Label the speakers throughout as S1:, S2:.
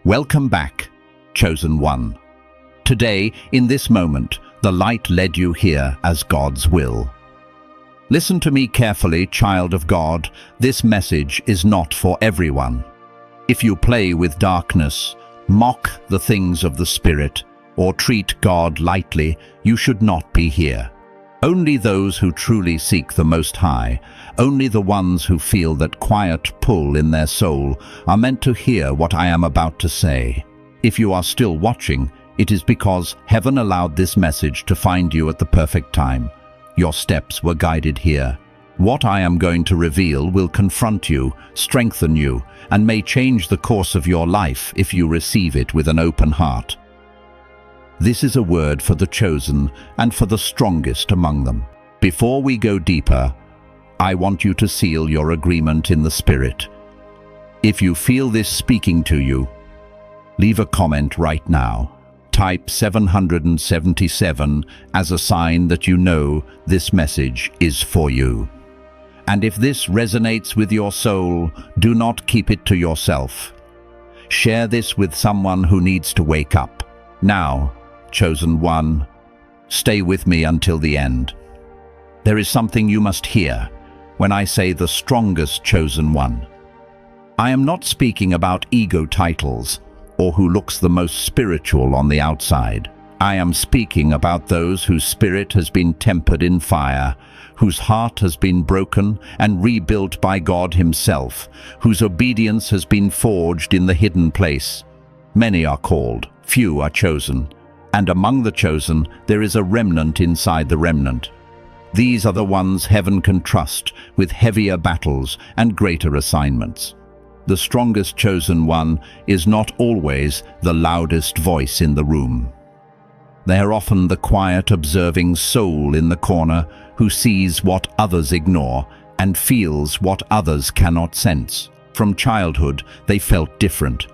S1: Welcome back, Chosen One. Today, in this moment, the light led you here as God's will. Listen to me carefully, child of God. This message is not for everyone. If you play with darkness, mock the things of the Spirit, or treat God lightly, you should not be here. Only those who truly seek the Most High, only the ones who feel that quiet pull in their soul, are meant to hear what I am about to say. If you are still watching, it is because heaven allowed this message to find you at the perfect time. Your steps were guided here. What I am going to reveal will confront you, strengthen you, and may change the course of your life if you receive it with an open heart. This is a word for the chosen and for the strongest among them. Before we go deeper, I want you to seal your agreement in the Spirit. If you feel this speaking to you, leave a comment right now. Type 777 as a sign that you know this message is for you. And if this resonates with your soul, do not keep it to yourself. Share this with someone who needs to wake up. Now, Chosen One, stay with me until the end. There is something you must hear when I say the strongest chosen one. I am not speaking about ego titles or who looks the most spiritual on the outside. I am speaking about those whose spirit has been tempered in fire, whose heart has been broken and rebuilt by God Himself, whose obedience has been forged in the hidden place. Many are called, few are chosen, and among the chosen there is a remnant inside the remnant. These are the ones heaven can trust with heavier battles and greater assignments. The strongest chosen one is not always the loudest voice in the room. They are often the quiet, observing soul in the corner who sees what others ignore and feels what others cannot sense. From childhood, they felt different,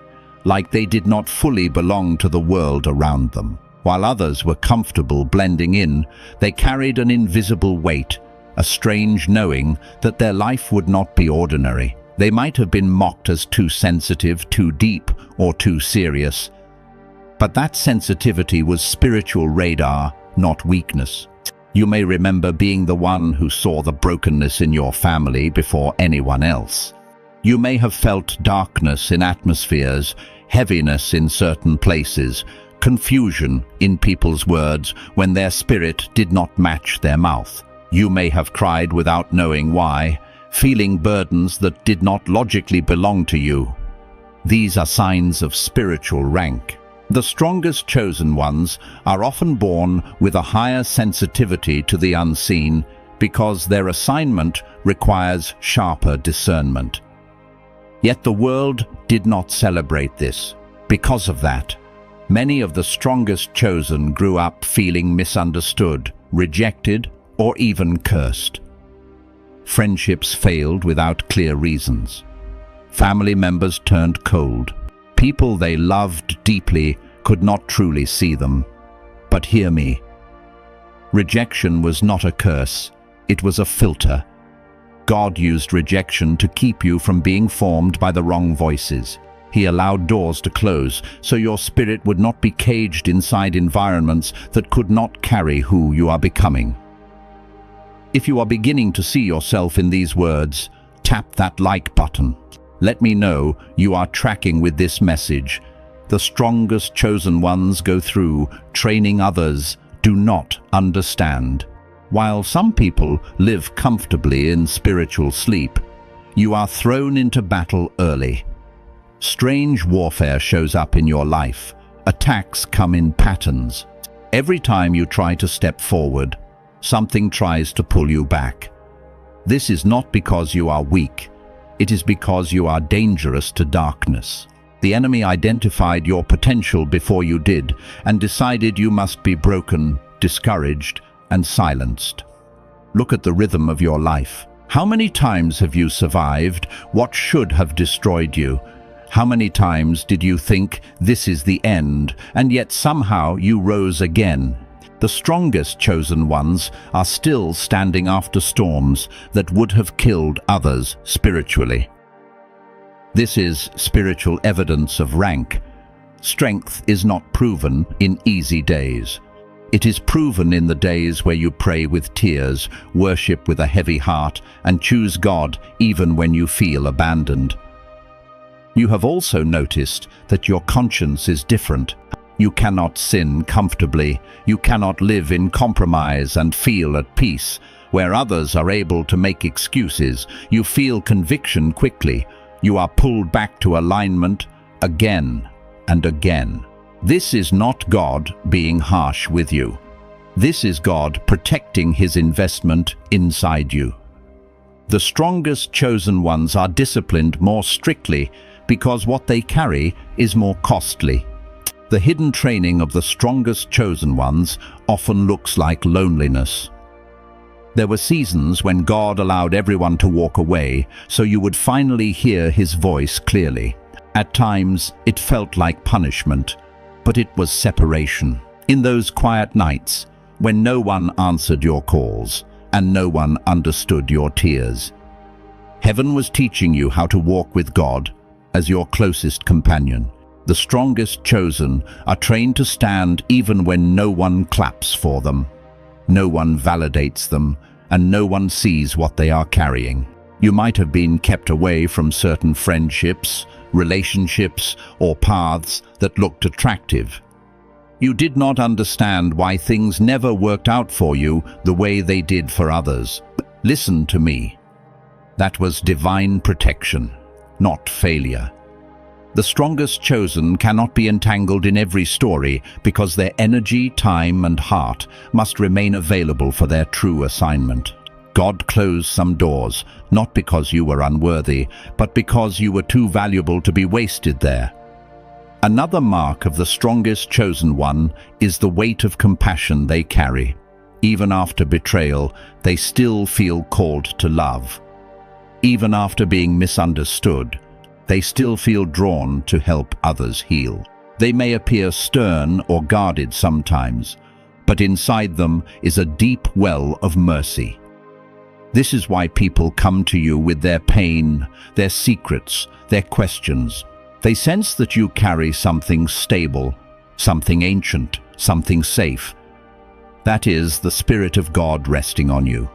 S1: like they did not fully belong to the world around them. While others were comfortable blending in, they carried an invisible weight, a strange knowing that their life would not be ordinary. They might have been mocked as too sensitive, too deep, or too serious. But that sensitivity was spiritual radar, not weakness. You may remember being the one who saw the brokenness in your family before anyone else. You may have felt darkness in atmospheres, heaviness in certain places, confusion in people's words when their spirit did not match their mouth. You may have cried without knowing why, feeling burdens that did not logically belong to you. These are signs of spiritual rank. The strongest chosen ones are often born with a higher sensitivity to the unseen because their assignment requires sharper discernment. Yet the world did not celebrate this. Because of that, many of the strongest chosen grew up feeling misunderstood, rejected, or even cursed. Friendships failed without clear reasons. Family members turned cold. People they loved deeply could not truly see them. But hear me. Rejection was not a curse. It was a filter. God used rejection to keep you from being formed by the wrong voices. He allowed doors to close so your spirit would not be caged inside environments that could not carry who you are becoming. If you are beginning to see yourself in these words, tap that like button. Let me know you are tracking with this message. The strongest chosen ones go through training others do not understand. While some people live comfortably in spiritual sleep, you are thrown into battle early. Strange warfare shows up in your life. Attacks come in patterns. Every time you try to step forward, something tries to pull you back. This is not because you are weak. It is because you are dangerous to darkness. The enemy identified your potential before you did and decided you must be broken, discouraged, and silenced. Look at the rhythm of your life. How many times have you survived what should have destroyed you? How many times did you think this is the end, and yet somehow you rose again? The strongest chosen ones are still standing after storms that would have killed others spiritually. This is spiritual evidence of rank, Strength is not proven in easy days. It is proven in the days where you pray with tears, worship with a heavy heart, and choose God even when you feel abandoned. You have also noticed that your conscience is different. You cannot sin comfortably. You cannot live in compromise and feel at peace. Where others are able to make excuses, you feel conviction quickly. You are pulled back to alignment again and again. This is not God being harsh with you. This is God protecting his investment inside you. The strongest chosen ones are disciplined more strictly because what they carry is more costly. The hidden training of the strongest chosen ones often looks like loneliness. There were seasons when God allowed everyone to walk away so you would finally hear his voice clearly. At times, it felt like punishment, but it was separation. In those quiet nights, when no one answered your calls and no one understood your tears, heaven was teaching you how to walk with God as your closest companion. The strongest chosen are trained to stand even when no one claps for them, no one validates them, and no one sees what they are carrying. You might have been kept away from certain friendships, relationships, or paths that looked attractive. You did not understand why things never worked out for you the way they did for others. Listen to me. That was divine protection, not failure. The strongest chosen cannot be entangled in every story because their energy, time, and heart must remain available for their true assignment. God closed some doors, not because you were unworthy, but because you were too valuable to be wasted there. Another mark of the strongest chosen one is the weight of compassion they carry. Even after betrayal, they still feel called to love. Even after being misunderstood, they still feel drawn to help others heal. They may appear stern or guarded sometimes, but inside them is a deep well of mercy. This is why people come to you with their pain, their secrets, their questions. They sense that you carry something stable, something ancient, something safe. That is the Spirit of God resting on you.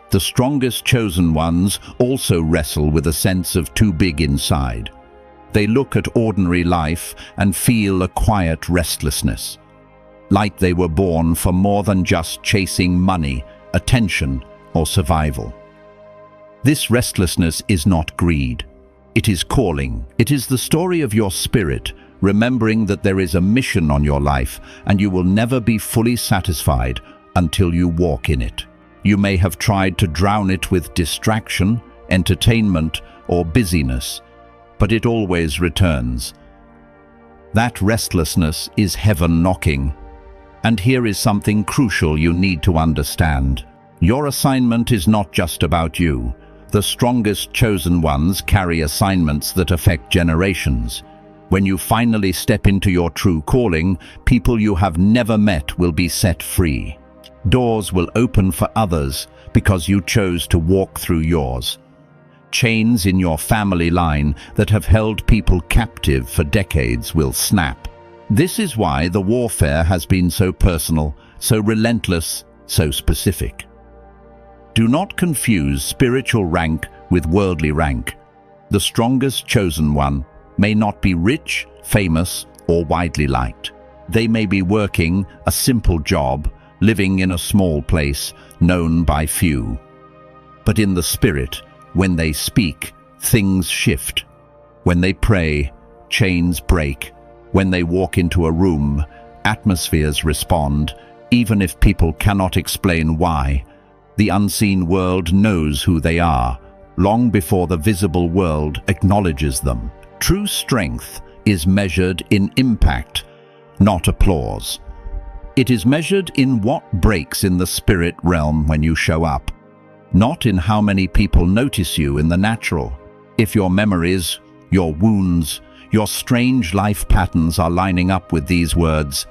S1: The strongest chosen ones also wrestle with a sense of too big inside. They look at ordinary life and feel a quiet restlessness, like they were born for more than just chasing money, attention, or survival. This restlessness is not greed. It is calling. It is the story of your spirit, remembering that there is a mission on your life and you will never be fully satisfied until you walk in it. You may have tried to drown it with distraction, entertainment, or busyness, but it always returns. That restlessness is heaven knocking. And here is something crucial you need to understand. Your assignment is not just about you. The strongest chosen ones carry assignments that affect generations. When you finally step into your true calling, people you have never met will be set free. Doors will open for others because you chose to walk through yours. Chains in your family line that have held people captive for decades will snap. This is why the warfare has been so personal, so relentless, so specific. Do not confuse spiritual rank with worldly rank. The strongest chosen one may not be rich, famous, or widely liked. They may be working a simple job, living in a small place, known by few. But in the spirit, when they speak, things shift. When they pray, chains break. When they walk into a room, atmospheres respond, even if people cannot explain why. The unseen world knows who they are, long before the visible world acknowledges them. True strength is measured in impact, not applause. It is measured in what breaks in the spirit realm when you show up, not in how many people notice you in the natural. If your memories, your wounds, your strange life patterns are lining up with these words,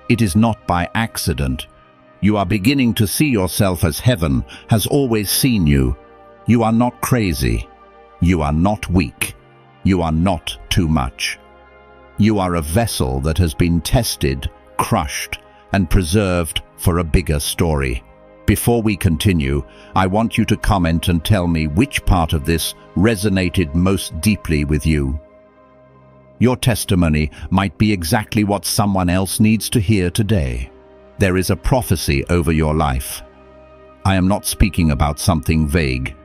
S1: it is not by accident. You are beginning to see yourself as heaven has always seen you. You are not crazy. You are not weak. You are not too much. You are a vessel that has been tested, crushed, and preserved for a bigger story. Before we continue, I want you to comment and tell me which part of this resonated most deeply with you. Your testimony might be exactly what someone else needs to hear today. There is a prophecy over your life. I am not speaking about something vague.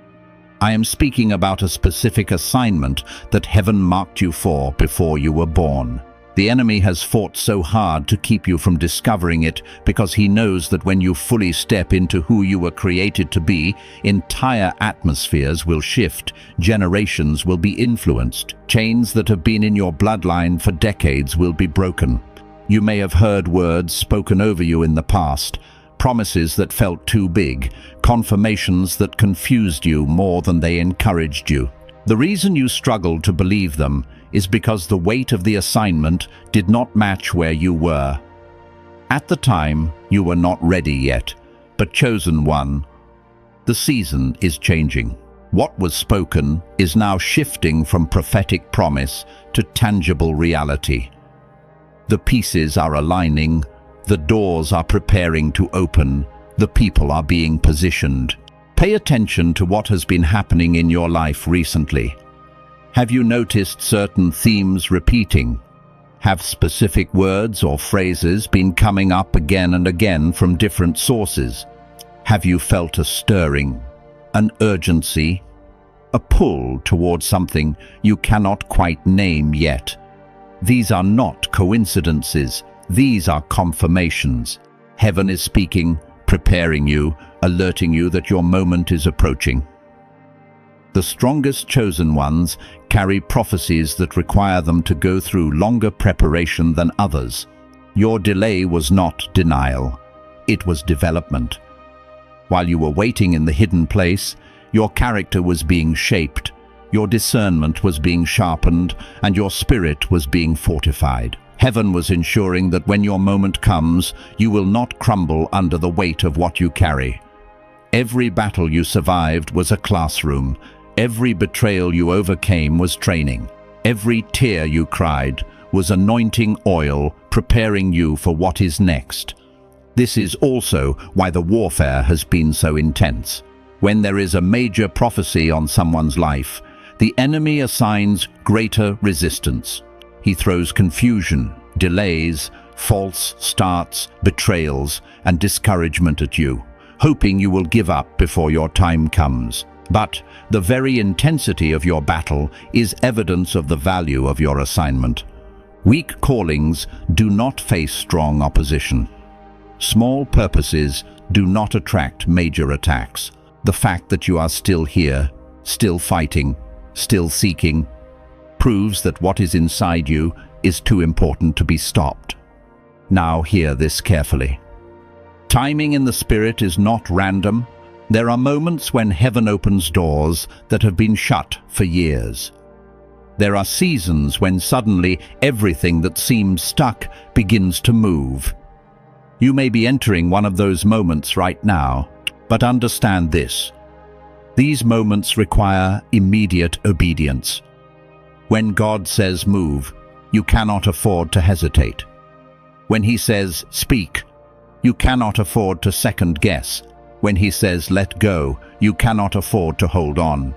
S1: I am speaking about a specific assignment that heaven marked you for before you were born. The enemy has fought so hard to keep you from discovering it because he knows that when you fully step into who you were created to be, entire atmospheres will shift, generations will be influenced, chains that have been in your bloodline for decades will be broken. You may have heard words spoken over you in the past, promises that felt too big, confirmations that confused you more than they encouraged you. The reason you struggled to believe them is because the weight of the assignment did not match where you were. At the time, you were not ready yet, but chosen one. The season is changing. What was spoken is now shifting from prophetic promise to tangible reality. The pieces are aligning, the doors are preparing to open, the people are being positioned. Pay attention to what has been happening in your life recently. Have you noticed certain themes repeating? Have specific words or phrases been coming up again and again from different sources? Have you felt a stirring, an urgency, a pull towards something you cannot quite name yet? These are not coincidences, these are confirmations. Heaven is speaking, preparing you, alerting you that your moment is approaching. The strongest chosen ones carry prophecies that require them to go through longer preparation than others. Your delay was not denial, it was development. While you were waiting in the hidden place, your character was being shaped, your discernment was being sharpened, and your spirit was being fortified. Heaven was ensuring that when your moment comes, you will not crumble under the weight of what you carry. Every battle you survived was a classroom. Every betrayal you overcame was training. Every tear you cried was anointing oil, preparing you for what is next. This is also why the warfare has been so intense. When there is a major prophecy on someone's life, the enemy assigns greater resistance. He throws confusion, delays, false starts, betrayals, and discouragement at you, hoping you will give up before your time comes. But the very intensity of your battle is evidence of the value of your assignment. Weak callings do not face strong opposition. Small purposes do not attract major attacks. The fact that you are still here, still fighting, still seeking, proves that what is inside you is too important to be stopped. Now hear this carefully. Timing in the Spirit is not random. There are moments when heaven opens doors that have been shut for years. There are seasons when suddenly everything that seems stuck begins to move. You may be entering one of those moments right now, but understand this. These moments require immediate obedience. When God says move, you cannot afford to hesitate. When He says speak, you cannot afford to second guess. When He says let go, you cannot afford to hold on.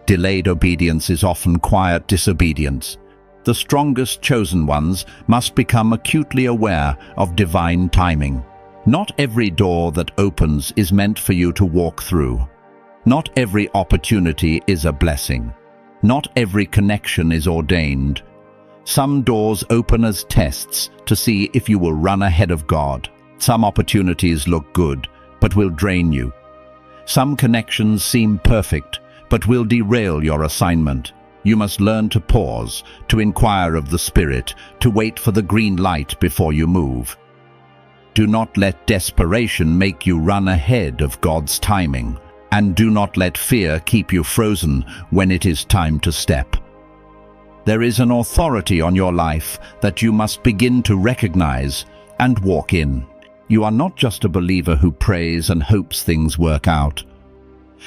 S1: Delayed obedience is often quiet disobedience. The strongest chosen ones must become acutely aware of divine timing. Not every door that opens is meant for you to walk through. Not every opportunity is a blessing. Not every connection is ordained. Some doors open as tests to see if you will run ahead of God. Some opportunities look good, but will drain you. Some connections seem perfect, but will derail your assignment. You must learn to pause, to inquire of the Spirit, to wait for the green light before you move. Do not let desperation make you run ahead of God's timing, and do not let fear keep you frozen when it is time to step. There is an authority on your life that you must begin to recognize and walk in. You are not just a believer who prays and hopes things work out.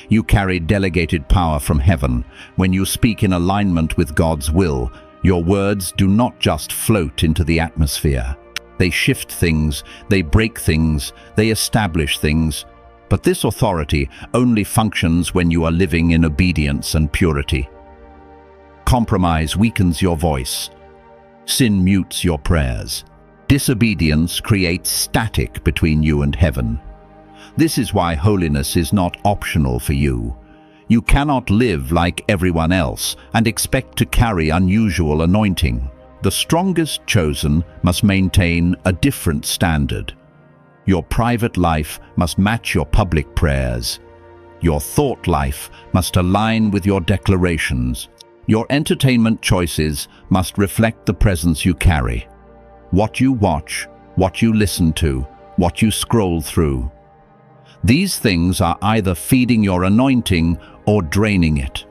S1: You carry delegated power from heaven. When you speak in alignment with God's will, Your words do not just float into the atmosphere. They shift things, they break things, they establish things. But this authority only functions when you are living in obedience and purity. Compromise weakens your voice. Sin mutes your prayers. Disobedience creates static between you and heaven. This is why holiness is not optional for you. You cannot live like everyone else and expect to carry unusual anointing. The strongest chosen must maintain a different standard. Your private life must match your public prayers. Your thought life must align with your declarations. Your entertainment choices must reflect the presence you carry. What you watch, what you listen to, what you scroll through. These things are either feeding your anointing or draining it.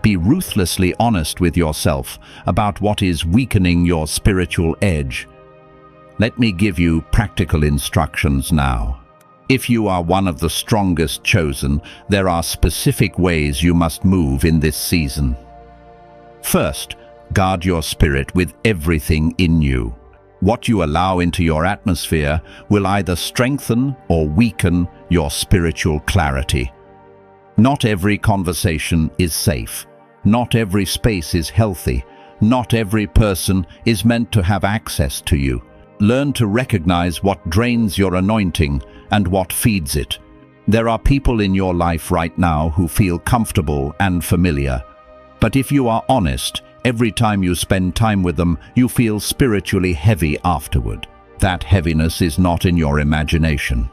S1: Be ruthlessly honest with yourself about what is weakening your spiritual edge. Let me give you practical instructions now. If you are one of the strongest chosen, there are specific ways you must move in this season. First, guard your spirit with everything in you. What you allow into your atmosphere will either strengthen or weaken your spiritual clarity. Not every conversation is safe. Not every space is healthy. Not every person is meant to have access to you. Learn to recognize what drains your anointing and what feeds it. There are people in your life right now who feel comfortable and familiar. But if you are honest, every time you spend time with them, you feel spiritually heavy afterward. That heaviness is not in your imagination.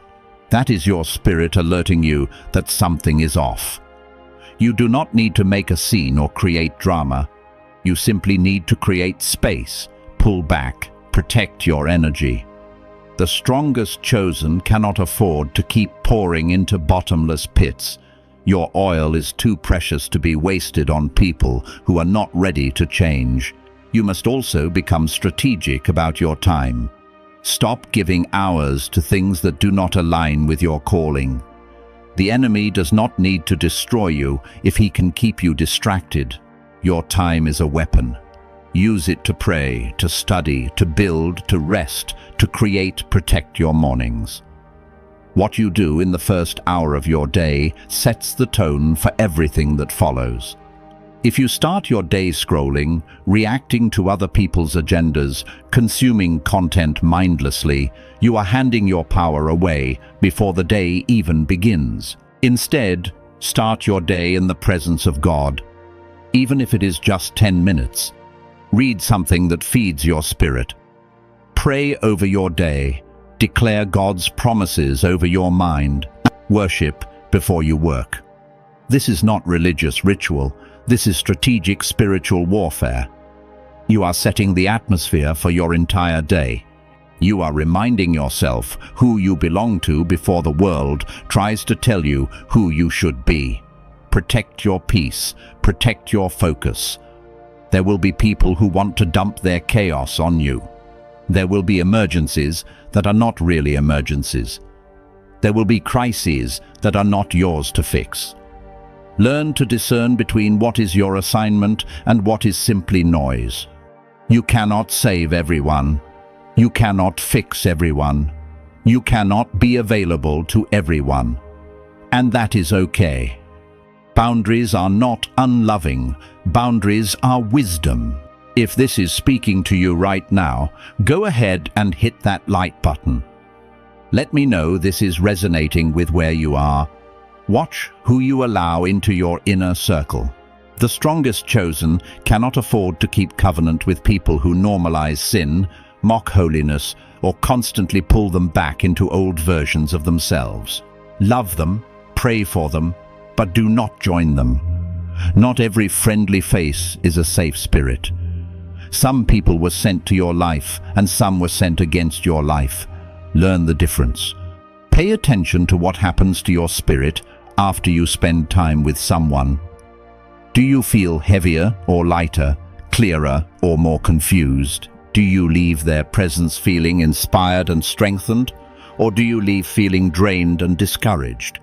S1: That is your spirit alerting you that something is off. You do not need to make a scene or create drama. You simply need to create space, pull back, protect your energy. The strongest chosen cannot afford to keep pouring into bottomless pits. Your oil is too precious to be wasted on people who are not ready to change. You must also become strategic about your time. Stop giving hours to things that do not align with your calling. The enemy does not need to destroy you if he can keep you distracted. Your time is a weapon. Use it to pray, to study, to build, to rest, to create, protect your mornings. What you do in the first hour of your day sets the tone for everything that follows. If you start your day scrolling, reacting to other people's agendas, consuming content mindlessly, you are handing your power away before the day even begins. Instead, start your day in the presence of God. Even if it is just 10 minutes, read something that feeds your spirit. Pray over your day. Declare God's promises over your mind. Worship before you work. This is not religious ritual. This is strategic spiritual warfare. You are setting the atmosphere for your entire day. You are reminding yourself who you belong to before the world tries to tell you who you should be. Protect your peace. Protect your focus. There will be people who want to dump their chaos on you. There will be emergencies that are not really emergencies. There will be crises that are not yours to fix. Learn to discern between what is your assignment and what is simply noise. You cannot save everyone. You cannot fix everyone. You cannot be available to everyone. And that is okay. Boundaries are not unloving. Boundaries are wisdom. If this is speaking to you right now, go ahead and hit that like button. Let me know this is resonating with where you are. Watch who you allow into your inner circle. The strongest chosen cannot afford to keep covenant with people who normalize sin, mock holiness, or constantly pull them back into old versions of themselves. Love them, pray for them, but do not join them. Not every friendly face is a safe spirit. Some people were sent to your life, and some were sent against your life. Learn the difference. Pay attention to what happens to your spirit after you spend time with someone. Do you feel heavier or lighter, clearer or more confused? Do you leave their presence feeling inspired and strengthened, or do you leave feeling drained and discouraged?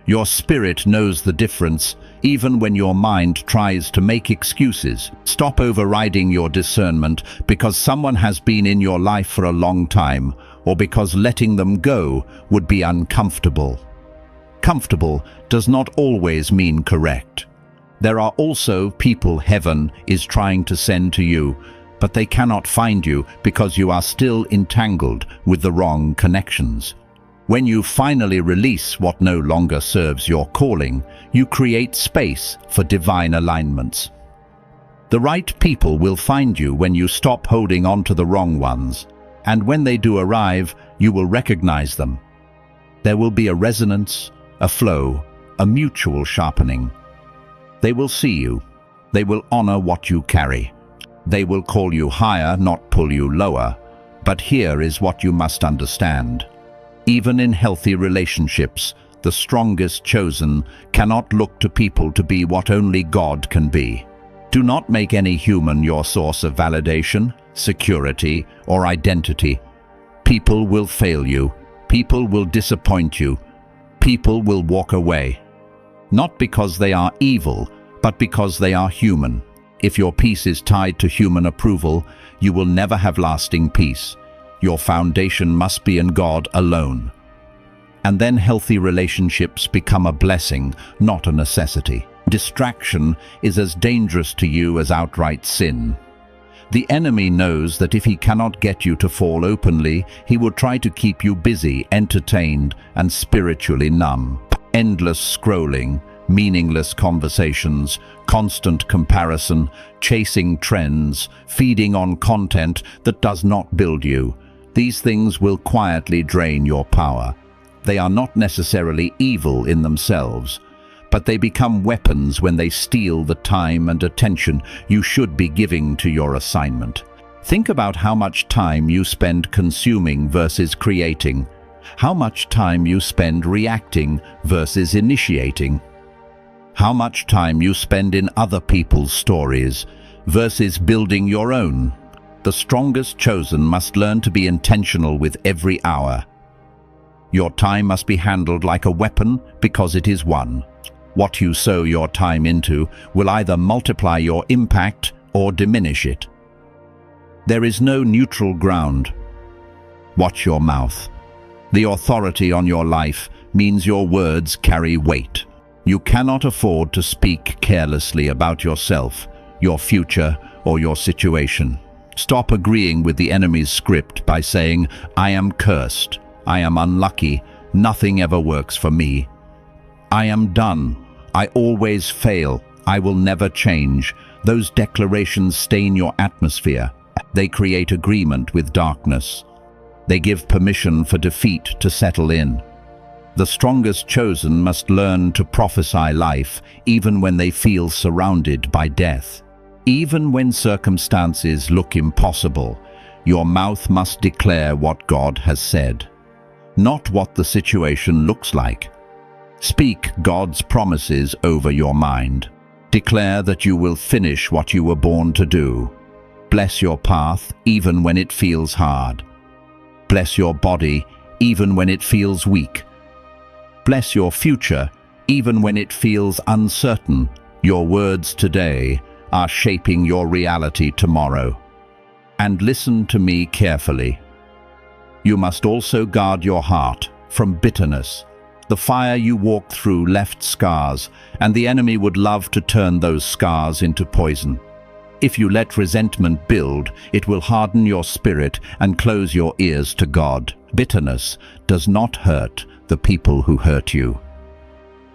S1: Your spirit knows the difference even when your mind tries to make excuses. Stop overriding your discernment because someone has been in your life for a long time, or because letting them go would be uncomfortable. Comfortable does not always mean correct. There are also people heaven is trying to send to you, but they cannot find you because you are still entangled with the wrong connections. When you finally release what no longer serves your calling, you create space for divine alignments. The right people will find you when you stop holding on to the wrong ones, and when they do arrive, you will recognize them. There will be a resonance, a flow, a mutual sharpening. They will see you. They will honor what you carry. They will call you higher, not pull you lower. But here is what you must understand. Even in healthy relationships, the strongest chosen cannot look to people to be what only God can be. Do not make any human your source of validation, security, or identity. People will fail you. People will disappoint you. People will walk away. Not because they are evil, but because they are human. If your peace is tied to human approval, you will never have lasting peace. Your foundation must be in God alone. And then healthy relationships become a blessing, not a necessity. Distraction is as dangerous to you as outright sin. The enemy knows that if he cannot get you to fall openly, he will try to keep you busy, entertained, and spiritually numb. Endless scrolling, meaningless conversations, constant comparison, chasing trends, feeding on content that does not build you. These things will quietly drain your power. They are not necessarily evil in themselves, but they become weapons when they steal the time and attention you should be giving to your assignment. Think about how much time you spend consuming versus creating, how much time you spend reacting versus initiating, how much time you spend in other people's stories versus building your own. The strongest chosen must learn to be intentional with every hour. Your time must be handled like a weapon because it is one. What you sow your time into will either multiply your impact or diminish it. There is no neutral ground. Watch your mouth. The authority on your life means your words carry weight. You cannot afford to speak carelessly about yourself, your future, or your situation. Stop agreeing with the enemy's script by saying, "I am cursed, I am unlucky, nothing ever works for me. I am done, I always fail, I will never change." Those declarations stain your atmosphere. They create agreement with darkness. They give permission for defeat to settle in. The strongest chosen must learn to prophesy life even when they feel surrounded by death. Even when circumstances look impossible, your mouth must declare what God has said, not what the situation looks like. Speak God's promises over your mind. Declare that you will finish what you were born to do. Bless your path even when it feels hard. Bless your body even when it feels weak. Bless your future even when it feels uncertain. Your words today are shaping your reality tomorrow. And listen to me carefully. You must also guard your heart from bitterness. The fire you walked through left scars, and the enemy would love to turn those scars into poison. If you let resentment build, it will harden your spirit and close your ears to God. Bitterness does not hurt the people who hurt you.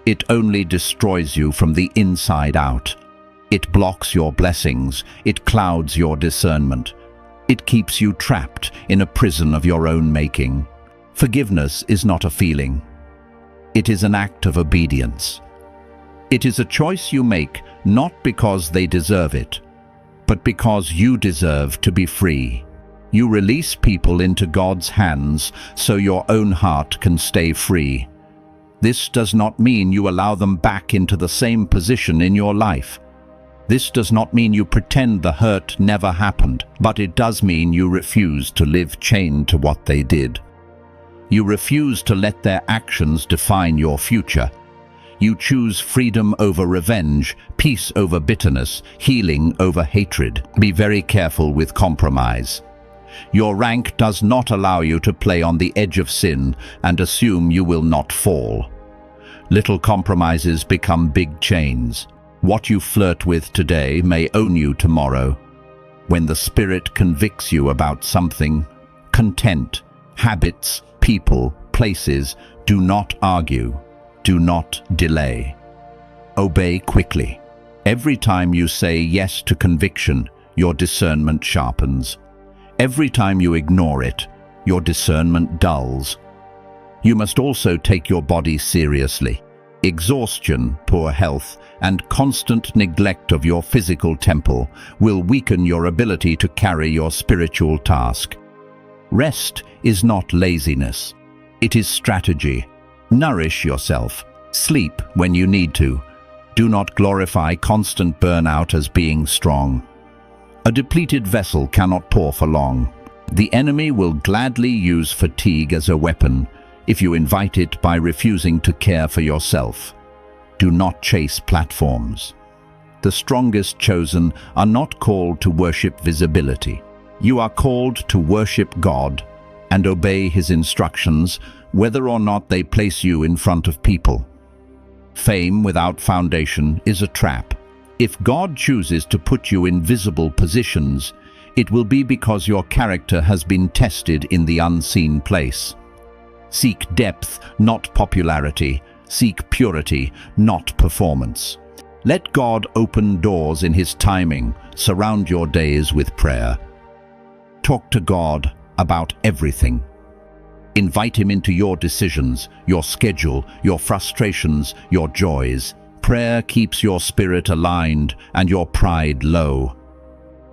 S1: It only destroys you from the inside out. It blocks your blessings. It clouds your discernment. It keeps you trapped in a prison of your own making. Forgiveness is not a feeling. It is an act of obedience. It is a choice you make not because they deserve it, but because you deserve to be free. You release people into God's hands so your own heart can stay free. This does not mean you allow them back into the same position in your life. This does not mean you pretend the hurt never happened, but it does mean you refuse to live chained to what they did. You refuse to let their actions define your future. You choose freedom over revenge, peace over bitterness, healing over hatred. Be very careful with compromise. Your rank does not allow you to play on the edge of sin and assume you will not fall. Little compromises become big chains. What you flirt with today may own you tomorrow. When the Spirit convicts you about something, content, habits, people, places, do not argue. Do not delay. Obey quickly. Every time you say yes to conviction, your discernment sharpens. Every time you ignore it, your discernment dulls. You must also take your body seriously. Exhaustion, poor health, and constant neglect of your physical temple will weaken your ability to carry your spiritual task. Rest is not laziness. It is strategy. Nourish yourself. Sleep when you need to. Do not glorify constant burnout as being strong. A depleted vessel cannot pour for long. The enemy will gladly use fatigue as a weapon if you invite it by refusing to care for yourself. Do not chase platforms. The strongest chosen are not called to worship visibility. You are called to worship God and obey His instructions, whether or not they place you in front of people. Fame without foundation is a trap. If God chooses to put you in visible positions, it will be because your character has been tested in the unseen place. Seek depth, not popularity. Seek purity, not performance. Let God open doors in His timing. Surround your days with prayer. Talk to God about everything. Invite Him into your decisions, your schedule, your frustrations, your joys. Prayer keeps your spirit aligned and your pride low.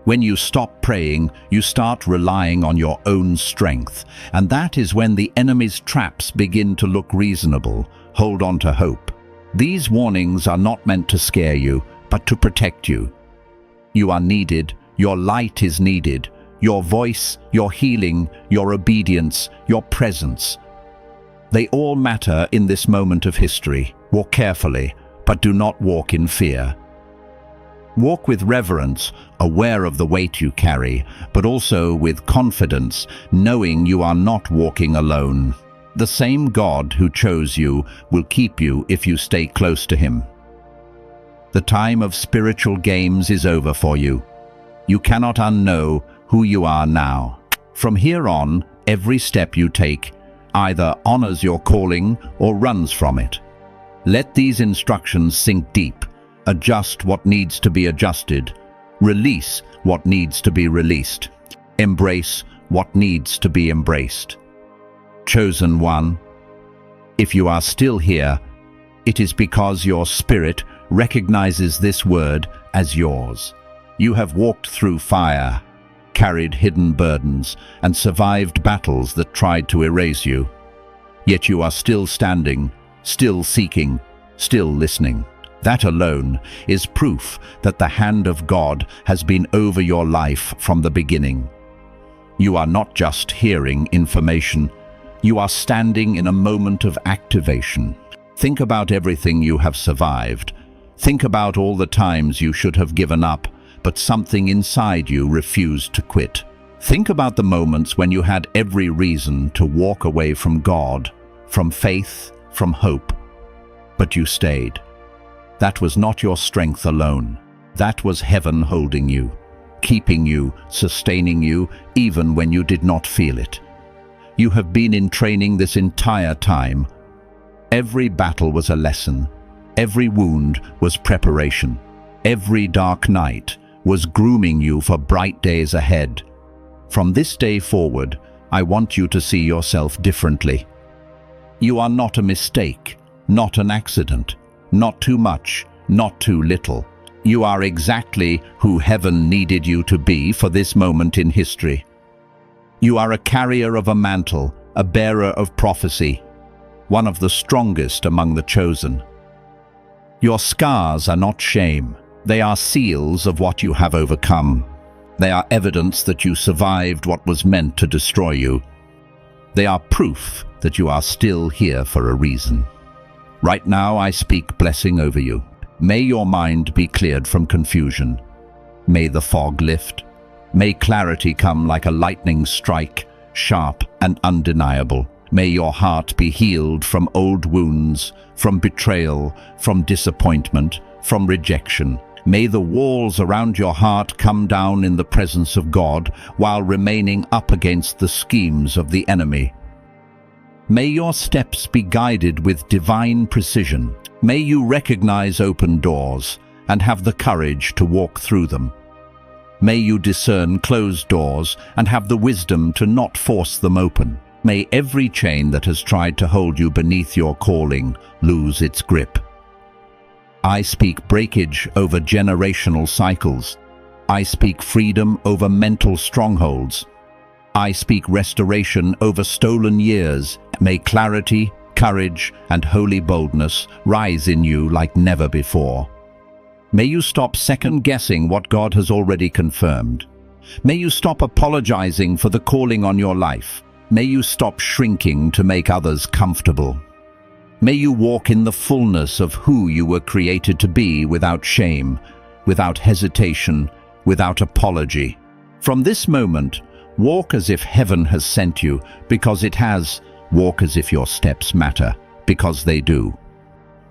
S1: When you stop praying, you start relying on your own strength, and that is when the enemy's traps begin to look reasonable. Hold on to hope. These warnings are not meant to scare you, but to protect you. You are needed. Your light is needed. Your voice, your healing, your obedience, your presence. They all matter in this moment of history. Walk carefully, but do not walk in fear. Walk with reverence, aware of the weight you carry, but also with confidence, knowing you are not walking alone. The same God who chose you will keep you if you stay close to Him. The time of spiritual games is over for you. You cannot unknow who you are now. From here on, every step you take either honors your calling or runs from it. Let these instructions sink deep. Adjust what needs to be adjusted. Release what needs to be released. Embrace what needs to be embraced. Chosen one, if you are still here, it is because your spirit recognizes this word as yours. You have walked through fire, carried hidden burdens, and survived battles that tried to erase you. Yet you are still standing, still seeking, still listening. That alone is proof that the hand of God has been over your life from the beginning. You are not just hearing information, you are standing in a moment of activation. Think about everything you have survived. Think about all the times you should have given up, but something inside you refused to quit. Think about the moments when you had every reason to walk away from God, from faith, from hope, but you stayed. That was not your strength alone. That was heaven holding you, keeping you, sustaining you, even when you did not feel it. You have been in training this entire time. Every battle was a lesson. Every wound was preparation. Every dark night was grooming you for bright days ahead. From this day forward, I want you to see yourself differently. You are not a mistake, not an accident, not too much, not too little. You are exactly who heaven needed you to be for this moment in history. You are a carrier of a mantle, a bearer of prophecy, one of the strongest among the chosen. Your scars are not shame. They are seals of what you have overcome. They are evidence that you survived what was meant to destroy you. They are proof that you are still here for a reason. Right now I speak blessing over you. May your mind be cleared from confusion. May the fog lift. May clarity come like a lightning strike, sharp and undeniable. May your heart be healed from old wounds, from betrayal, from disappointment, from rejection. May the walls around your heart come down in the presence of God while remaining up against the schemes of the enemy. May your steps be guided with divine precision. May you recognize open doors and have the courage to walk through them. May you discern closed doors and have the wisdom to not force them open. May every chain that has tried to hold you beneath your calling lose its grip. I speak breakage over generational cycles. I speak freedom over mental strongholds. I speak restoration over stolen years. May clarity, courage, and holy boldness rise in you like never before. May you stop second-guessing what God has already confirmed. May you stop apologizing for the calling on your life. May you stop shrinking to make others comfortable. May you walk in the fullness of who you were created to be without shame, without hesitation, without apology. From this moment, walk as if heaven has sent you, because it has. Walk as if your steps matter, because they do.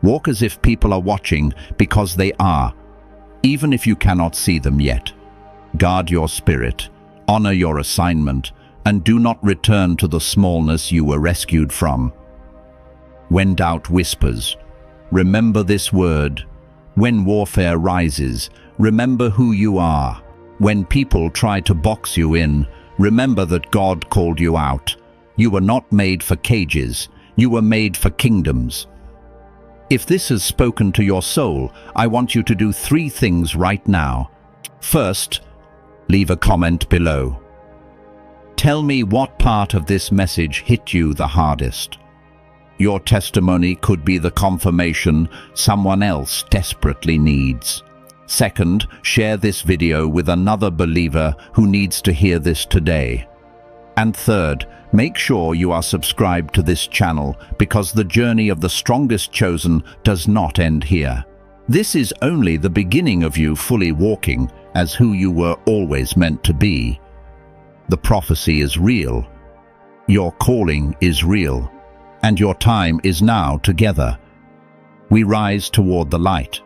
S1: Walk as if people are watching, because they are, even if you cannot see them yet. Guard your spirit, honor your assignment, and do not return to the smallness you were rescued from. When doubt whispers, remember this word. When warfare rises, remember who you are. When people try to box you in, remember that God called you out. You were not made for cages, you were made for kingdoms. If this has spoken to your soul, I want you to do 3 things right now. First, leave a comment below. Tell me what part of this message hit you the hardest. Your testimony could be the confirmation someone else desperately needs. Second, share this video with another believer who needs to hear this today. And third, make sure you are subscribed to this channel, because the journey of the strongest chosen does not end here. This is only the beginning of you fully walking as who you were always meant to be. The prophecy is real. Your calling is real. And your time is now together. We rise toward the light.